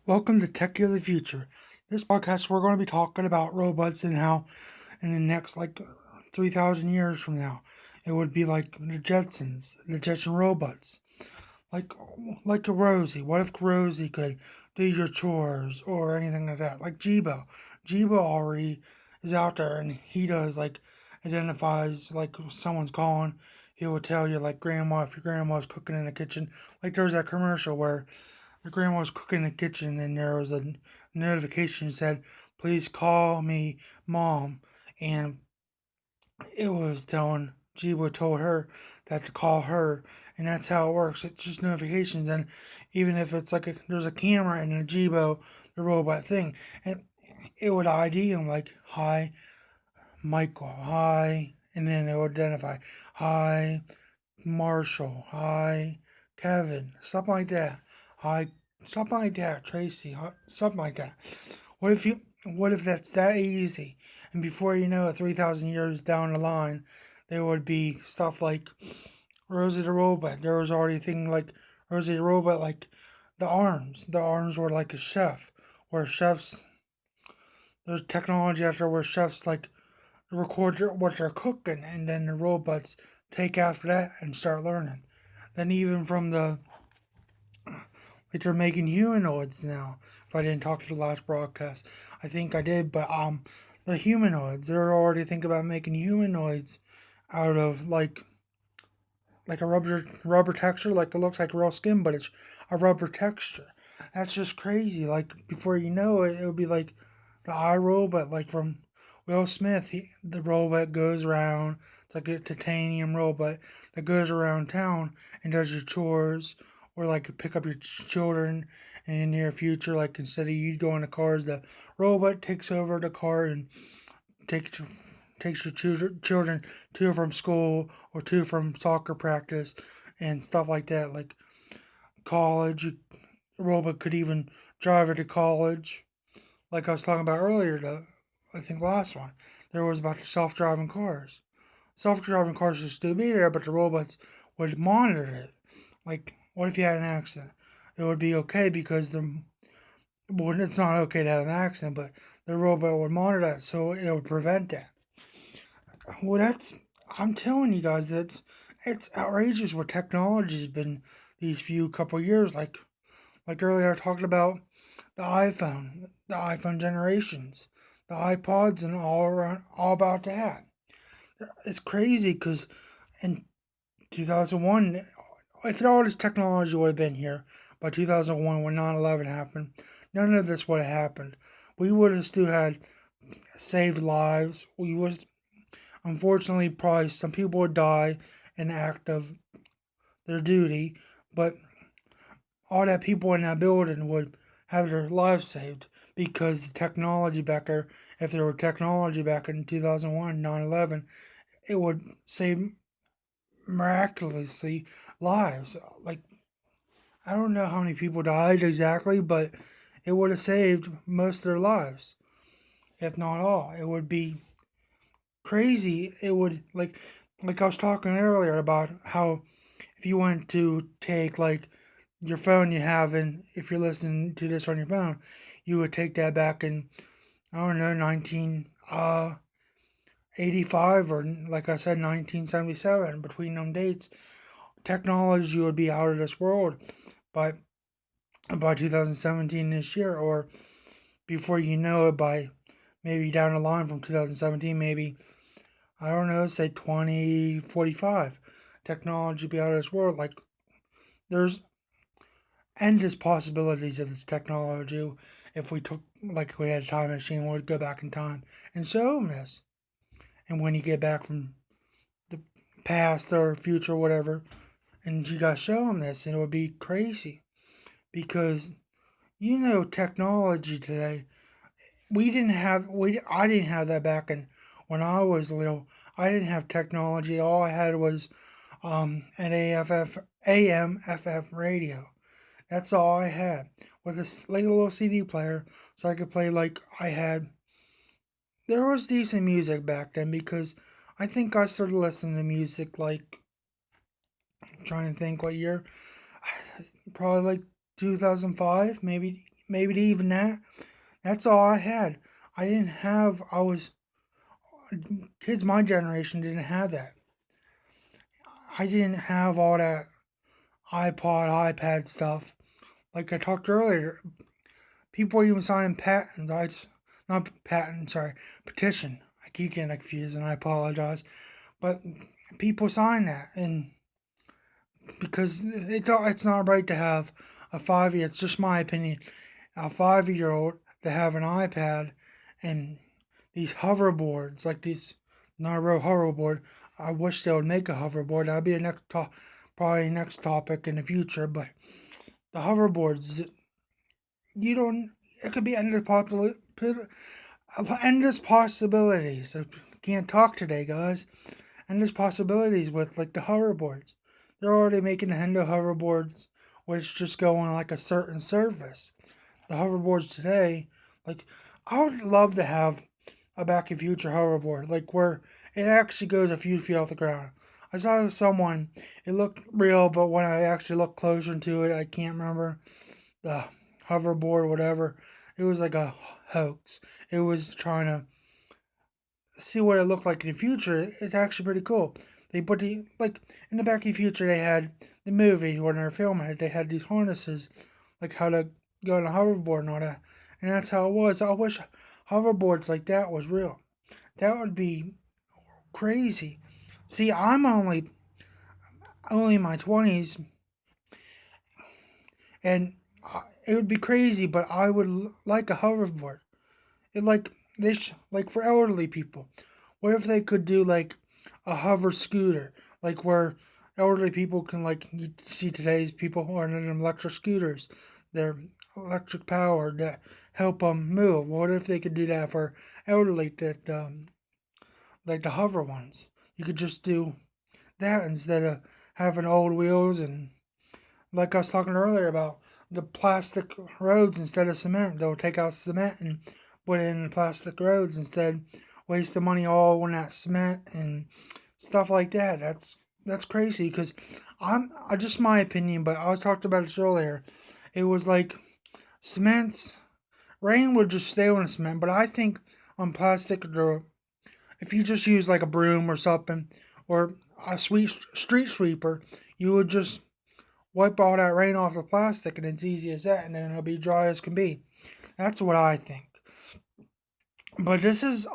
Welcome to Tech of the Future. This podcast, we're going to be talking about robots and how in the next 3,000 years from now, it would be like the Jetsons, the Jetson robots. Like, like a Rosie. What if Rosie could do your chores or anything like that? Like Jibo. Jibo already is out there and he does identifies like someone's calling. He will tell you like grandma if your grandma's cooking in the kitchen. Like there's that commercial where the grandma was cooking in the kitchen and there was a notification that said, please call me mom. And it was telling Jibo told her that to call her, and that's how it works. It's just notifications, and even if it's there's a camera in a Jibo, the robot thing, and it would ID him like hi Michael, hi, and then it would identify hi Marshall, hi Kevin, something like that, hi something like that, Tracy, something like that. What if that's that easy? And before you know it, 3,000 years down the line, there would be stuff like Rosie the Robot. There was already a thing like Rosie the Robot, like the arms. The arms were like a chef, where chefs, there's technology out there where chefs record what they're cooking, and then the robots take after that and start learning. Then even from they're making humanoids now. If I didn't talk to the last broadcast, I think I did, but the humanoids, they're already thinking about making humanoids out of like a rubber texture, like it looks like real skin, but it's a rubber texture. That's just crazy. Like before you know it, it would be like the iRobot, like from Will Smith. The robot goes around. It's like a titanium robot that goes around town and does your chores, or like pick up your children in the near future. Like instead of you going to cars, the robot takes over the car and takes takes your children to and from school or to and from soccer practice and stuff like that. Like college, a robot could even drive her to college. Like I was talking about earlier, I think last one, there was about the self-driving cars. Self-driving cars would still be there, but the robots would monitor it. Like, what if you had an accident? It would be okay because it's not okay to have an accident, but the robot would monitor that, so it would prevent that. Well, I'm telling you guys that it's outrageous what technology's been these few couple years. Like earlier, I talked about the iPhone generations, the iPods, and all around, all about that. It's crazy because in 2001, if all this technology would have been here by 2001 when 9/11 happened, none of this would have happened. We would have still had saved lives. We was unfortunately probably some people would die in the act of their duty, but all that people in that building would have their lives saved because the technology back there, if there were technology back in 2001, 9/11, it would save miraculously lives. Like, I don't know how many people died exactly, but it would have saved most of their lives, if not all. It would be crazy. It would, like I was talking earlier about how if you want to take your phone you have, and if you're listening to this on your phone, you would take that back in, I don't know, 1985 or like I said 1977. Between them dates, technology would be out of this world by 2017, this year, or before you know it, by maybe down the line from 2017, maybe, I don't know, say 2045, technology be out of this world. Like, there's endless possibilities of this technology. If we took, like, if we had a time machine, we would go back in time and show them this. And when you get back from the past or future, or whatever, and you gotta show them this, and it would be crazy because technology today. I didn't have that back in when I was little. I didn't have technology. All I had was an AM/FM radio. That's all I had with a little CD player, so I could play like I had. There was decent music back then because I think I started listening to music like, I'm trying to think what year, probably like 2005, maybe maybe even that. That's all I had. I didn't have. I was kids my generation didn't have that. I didn't have all that iPod, iPad stuff. Like I talked earlier, people were even signing patents. Not patent, sorry, petition. I keep getting confused, and I apologize. But people sign that, and because it's not right to have a 5 year. It's just my opinion. A 5 year old to have an iPad and these hoverboards, like these, not a real hoverboard. I wish they would make a hoverboard. That'd be a probably next topic in the future. But the hoverboards, you don't. It could be endless possibilities. I can't talk today, guys. Endless possibilities with like the hoverboards. They're already making the Nintendo hoverboards, which just go on like a certain surface. The hoverboards today, like I would love to have a Back in Future hoverboard, like where it actually goes a few feet off the ground. I saw someone, it looked real, but when I actually looked closer into it, I can't remember the hoverboard or whatever. It was like a hoax. It was trying to see what it looked like in the future. It's actually pretty cool. They put like in the Back in the Future, they had the movie when they were filming it. They had these harnesses, like how to go on a hoverboard and all that, and that's how it was. I wish hoverboards like that was real. That would be crazy. See, I'm only in my 20s, and it would be crazy, but I would like a hoverboard. It like like for elderly people. What if they could do like a hover scooter, like where elderly people can like you see today's people who are in electric scooters, they're electric powered to help them move. What if they could do that for elderly that like the hover ones? You could just do that instead of having old wheels and like I was talking earlier about the plastic roads instead of cement. They'll take out cement and put in plastic roads instead. Waste the money all on that cement and stuff like that. That's crazy because I just my opinion, but I was talked about this earlier. It was like cements. Rain would just stay on the cement, but I think on plastic, if you just use like a broom or something or a street sweeper, you would just wipe all that rain off the plastic, and it's easy as that, and then it'll be dry as can be. That's what I think. But this is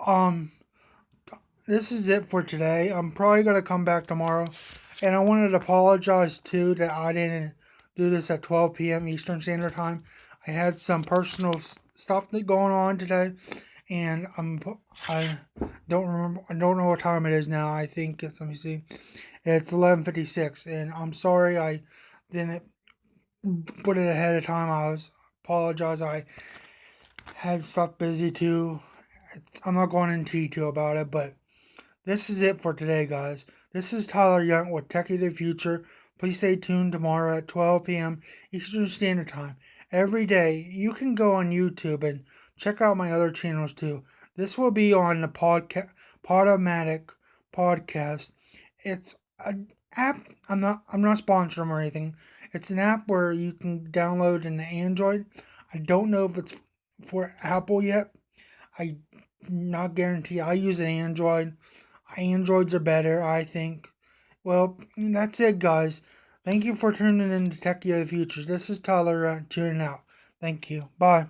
it for today. I'm probably gonna come back tomorrow, and I wanted to apologize too that I didn't do this at 12 p.m. Eastern Standard Time. I had some personal stuff going on today, and I don't remember. I don't know what time it is now. I think it's, let me see. It's 11:56, and I'm sorry I didn't put it ahead of time. I was apologize. I had stuff busy too. I'm not going into detail about it, but this is it for today, guys. This is Tyler Young with Techie the Future. Please stay tuned tomorrow at 12 p.m. Eastern Standard Time. Every day, you can go on YouTube and check out my other channels too. This will be on the Podomatic podcast. It's an app. I'm not sponsored or anything. It's an app where you can download an Android. I don't know if it's for Apple yet. I not guarantee. I use an Android. Androids are better, I think. Well, that's it, guys. Thank you for tuning in to Techie of the Future. This is Tyler tuning out. Thank you. Bye.